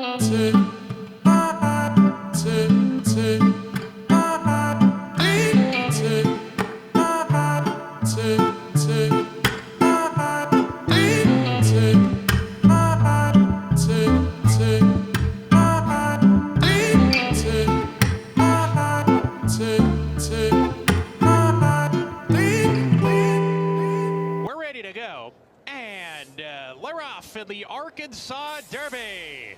We're ready to go, and we're off in the Arkansas Derby.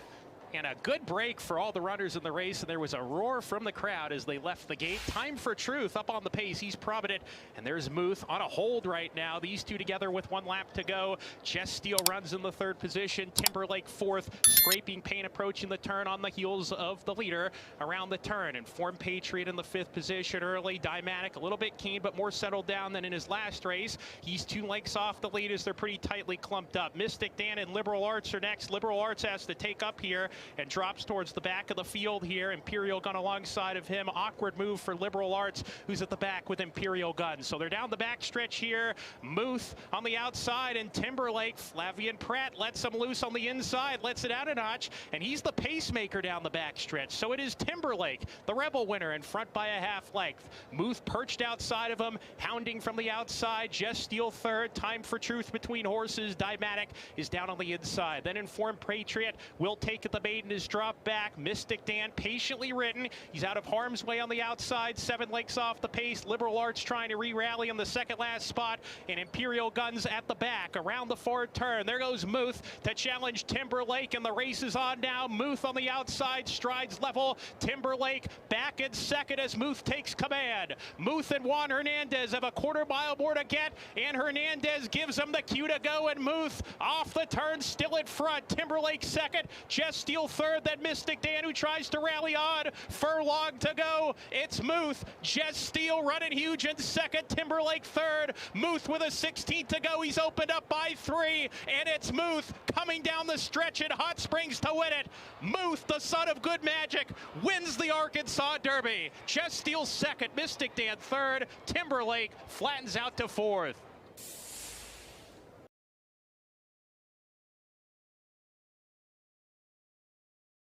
And a good break for all the runners in the race, and there was a roar from the crowd as they left the gate. Time for Truth up on the pace. He's prominent, and there's Muth on a hold right now. These two together with 1 lap to go. Jess Steele runs in the 3rd position. Timberlake 4th. Scraping Paint approaching the turn on the heels of the leader around the turn. Informed Patriot in the 5th position early. Dymatic a little bit keen, but more settled down than in his last race. He's 2 lengths off the lead as they're pretty tightly clumped up. Mystik Dan and Liberal Arts are next. Liberal Arts has to take up here and drops towards the back of the field here. Imperial Gun alongside of him. Awkward move for Liberal Arts, who's at the back with Imperial Gun. So they're down the back stretch here. Muth on the outside, and Timberlake, Flavian Pratt lets him loose on the inside, lets it out a notch, and he's the pacemaker down the back stretch. So it is Timberlake, the Rebel winner, in front by a half length. Muth perched outside of him, hounding from the outside. Jess Steele 3rd. Time for Truth between horses. Dymatic is down on the inside. Then Informed Patriot will take it. The maiden is dropped back. Mystik Dan patiently ridden. He's out of harm's way on the outside. 7 lengths off the pace. Liberal Arts trying to re-rally in the 2nd last spot. And Imperial Guns at the back around the 4th turn. There goes Muth to challenge Timberlake, and the race is on now. Muth on the outside, strides level. Timberlake back in 2nd as Muth takes command. Muth and Juan Hernandez have a 1/4 mile more to get, and Hernandez gives him the cue to go, and Muth off the turn, still in front. Timberlake 2nd, Jess Steele 3rd. That Mystik Dan, who tries to rally on. Furlong to go. It's Muth. Jess Steele running huge in 2nd. Timberlake 3rd. Muth with a 16th to go. He's opened up by 3. And it's Muth coming down the stretch in Hot Springs to win it. Muth, the son of good magic, wins the Arkansas Derby. Jess Steele 2nd. Mystik Dan 3rd. Timberlake flattens out to 4th.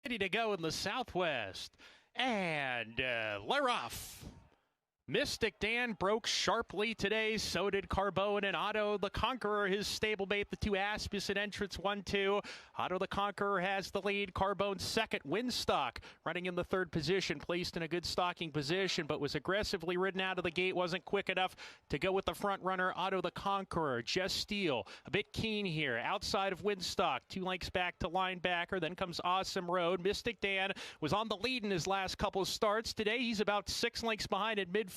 Ready to go in the Southwest, and they're off. Mystik Dan broke sharply today. So did Carbone and Otto the Conqueror, his stablemate. The 2 Aspius in entrance 1-2. Otto the Conqueror has the lead. Carbone 2nd. Winstock running in the 3rd position, placed in a good stalking position, but was aggressively ridden out of the gate. Wasn't quick enough to go with the front runner, Otto the Conqueror. Jess Steele a bit keen here, outside of Winstock. 2 lengths back to linebacker. Then comes Awesome Road. Mystik Dan was on the lead in his last couple of starts. Today he's about 6 lengths behind in midfield.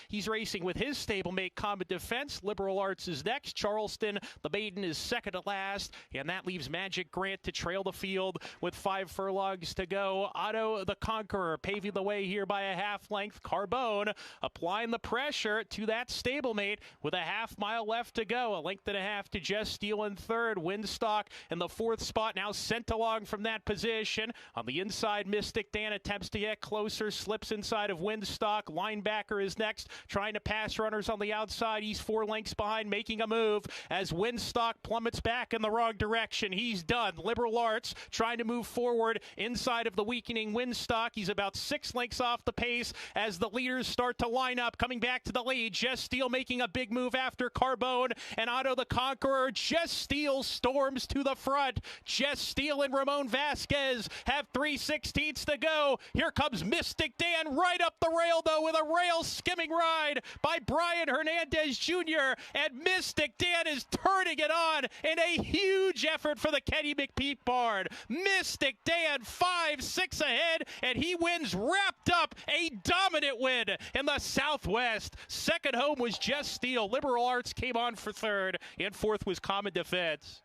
He's racing with his stablemate Comet Defense. Liberal Arts is next. Charleston, the maiden, is 2nd to last, and that leaves Magic Grant to trail the field with 5 furlongs to go. Otto the Conqueror paving the way here by a half length. Carbone applying the pressure to that stablemate with a half mile left to go. A length and a half to Jess Steele in 3rd. Winstock in the 4th spot, now sent along from that position. On the inside, Mystik Dan attempts to get closer, slips inside of Winstock. Linebacker is next, trying to pass runners on the outside. He's 4 lengths behind, making a move as Winstock plummets back in the wrong direction. He's done. Liberal Arts trying to move forward inside of the weakening Winstock. He's about 6 lengths off the pace as the leaders start to line up, coming back to the lead. Jess Steele making a big move after Carbone and Otto the Conqueror. Jess Steele storms to the front. Jess Steele and Ramon Vasquez have 3/16 to go. Here comes Mystik Dan right up the rail, though, with a rail skimming ride by Brian Hernandez Jr. And Mystik Dan is turning it on in a huge effort for the Kenny McPeak barn. Mystik Dan 5-6 ahead, and he wins wrapped up. A dominant win in the Southwest. 2nd home was Jess Steele. Liberal Arts came on for 3rd, and 4th was Common Defense.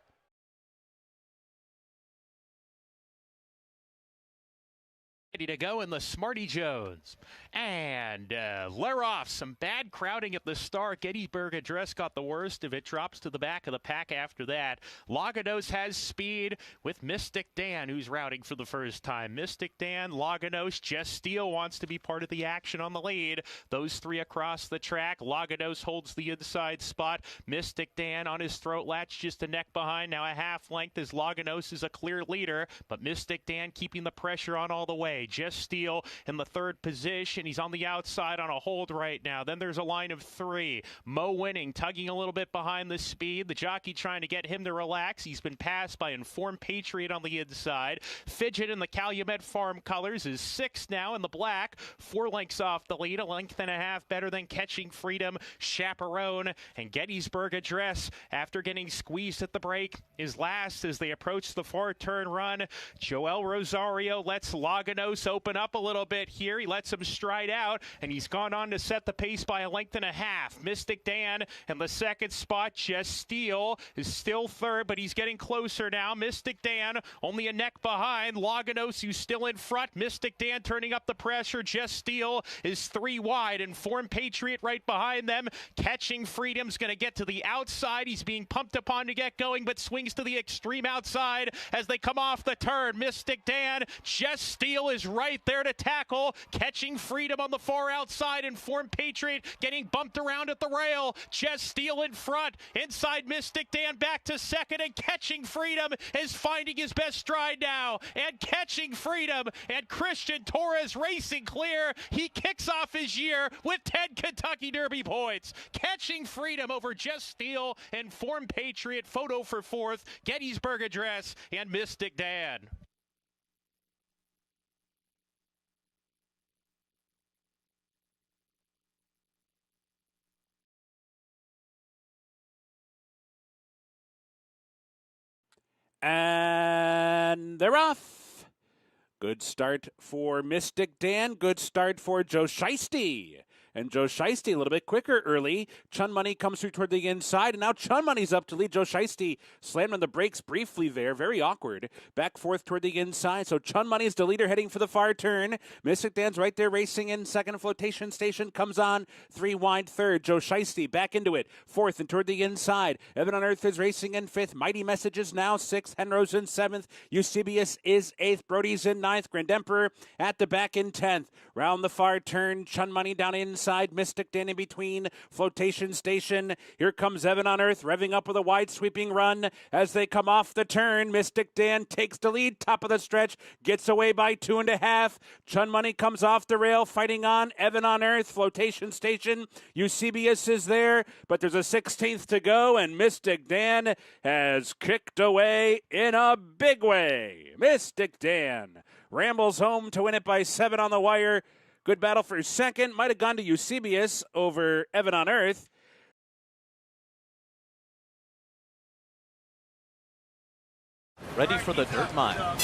Ready to go in the Smarty Jones. And Leroff, some bad crowding at the start. Gettysburg Address got the worst of it. Drops to the back of the pack after that. Laganos has speed with Mystik Dan, who's routing for the first time. Mystik Dan, Laganos, Jess Steele wants to be part of the action on the lead. Those three across the track. Laganos holds the inside spot. Mystik Dan on his throat latch, just a neck behind. Now a half length as Laganos is a clear leader, but Mystik Dan keeping the pressure on all the way. Jess Steele in the third position. He's on the outside on a hold right now. Then there's a line of three. Mo Winning tugging a little bit behind the speed. The jockey trying to get him to relax. He's been passed by Informed Patriot on the inside. Fidget in the Calumet Farm colors is sixth now in the black. 4 lengths off the lead. A length and a half better than Catching Freedom, Chaperone, and Gettysburg Address, after getting squeezed at the break, is last as they approach the 4-turn run. Joel Rosario lets Laganos open up a little bit here. He lets him stride out, and he's gone on to set the pace by a length and a half. Mystik Dan in the second spot. Jess Steele is still third, but he's getting closer now. Mystik Dan only a neck behind. Laganos, who's still in front. Mystik Dan turning up the pressure. Jess Steele is 3 wide. Informed Patriot right behind them. Catching Freedom's going to get to the outside. He's being pumped upon to get going, but swings to the extreme outside as they come off the turn. Mystik Dan, Jess Steele is right there to tackle. Catching Freedom on the far outside. Informed Patriot getting bumped around at the rail. Jess Steele in front. Inside Mystik Dan back to second, and Catching Freedom is finding his best stride now. And Catching Freedom and Christian Torres racing clear. He kicks off his year with 10 Kentucky Derby points. Catching Freedom over Jess Steele, Informed Patriot, photo for fourth, Gettysburg Address, and Mystik Dan. And they're off. Good start for Mystik Dan. Good start for Joe Shiesty. And Joe Shiesty a little bit quicker early. Chun Money comes through toward the inside, and now Chun Money's up to lead. Joe Shiesty slammed on the brakes briefly there. Very awkward. Back fourth toward the inside. So Chun Money's the leader heading for the far turn. Mystik Dan's right there racing in second. Flotation Station comes on 3 wide third. Joe Shiesty back into it. Fourth and toward the inside. Evan on Earth is racing in fifth. Mighty Messages now sixth. Henrose in seventh. Eusebius is eighth. Brody's in ninth. Grand Emperor at the back in 10th. Round the far turn. Chun Money down inside. Mystik Dan in between. Flotation Station. Here comes Evan on Earth, revving up with a wide sweeping run as they come off the turn. Mystik Dan takes the lead, top of the stretch, gets away by 2.5. Chun Money comes off the rail, fighting on. Evan on Earth, Flotation Station. Eusebius is there, but there's a 16th to go, and Mystik Dan has kicked away in a big way. Mystik Dan rambles home to win it by 7 on the wire. Good battle for second. Might have gone to Eusebius over Evan on Earth. Ready for the dirt mile.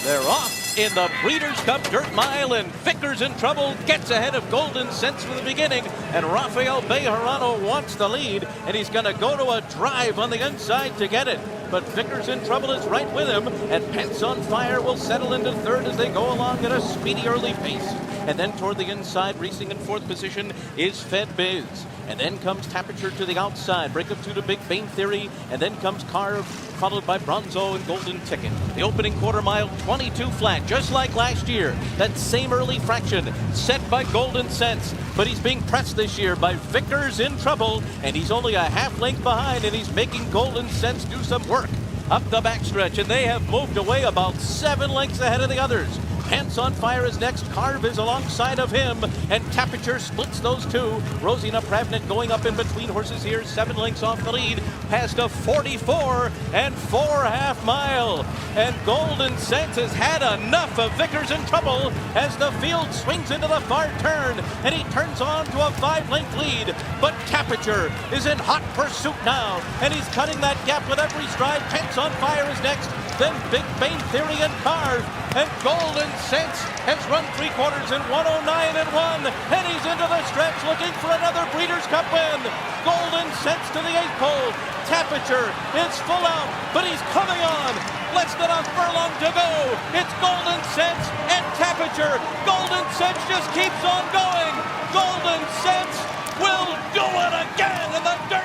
They're off in the Breeders' Cup Dirt Mile, and Vickers in Trouble gets ahead of Golden Sense from the beginning, and Rafael Bejarano wants the lead, and he's going to go to a drive on the inside to get it. But Vickers in Trouble is right with him, and Pants on Fire will settle into third as they go along at a speedy early pace. And then toward the inside, racing in fourth position, is Fed Biz. And then comes Tapiture to the outside. Break up 2 to Big Bane Theory. And then comes Carve, followed by Bronzo and Golden Ticket. The opening quarter mile, 22 flat, just like last year. That same early fraction set by Golden Sense. But he's being pressed this year by Vickers in Trouble. And he's only a half length behind, and he's making Golden Sense do some work up the backstretch. And they have moved away about 7 lengths ahead of the others. Pants on Fire is next. Carve is alongside of him, and Tapiture splits those two. Rosina Pravnik going up in between horses here, 7 lengths off the lead, past a 44 and 4.5 mile. And Golden Sense has had enough of Vickers in Trouble as the field swings into the far turn, and he turns on to a 5-length lead. But Tapiture is in hot pursuit now, and he's cutting that gap with every stride. Pants on Fire is next. Then Big Bane Theory and Carve, and Golden Sense has run 3/4 in 109.1, and he's into the stretch looking for another Breeders' Cup win. Golden Sense to the 8th pole. Tapiture is full out, but he's coming on. Less than a furlong to go. It's Golden Sense and Tapiture. Golden Sense just keeps on going. Golden Sense will do it again in the dirt.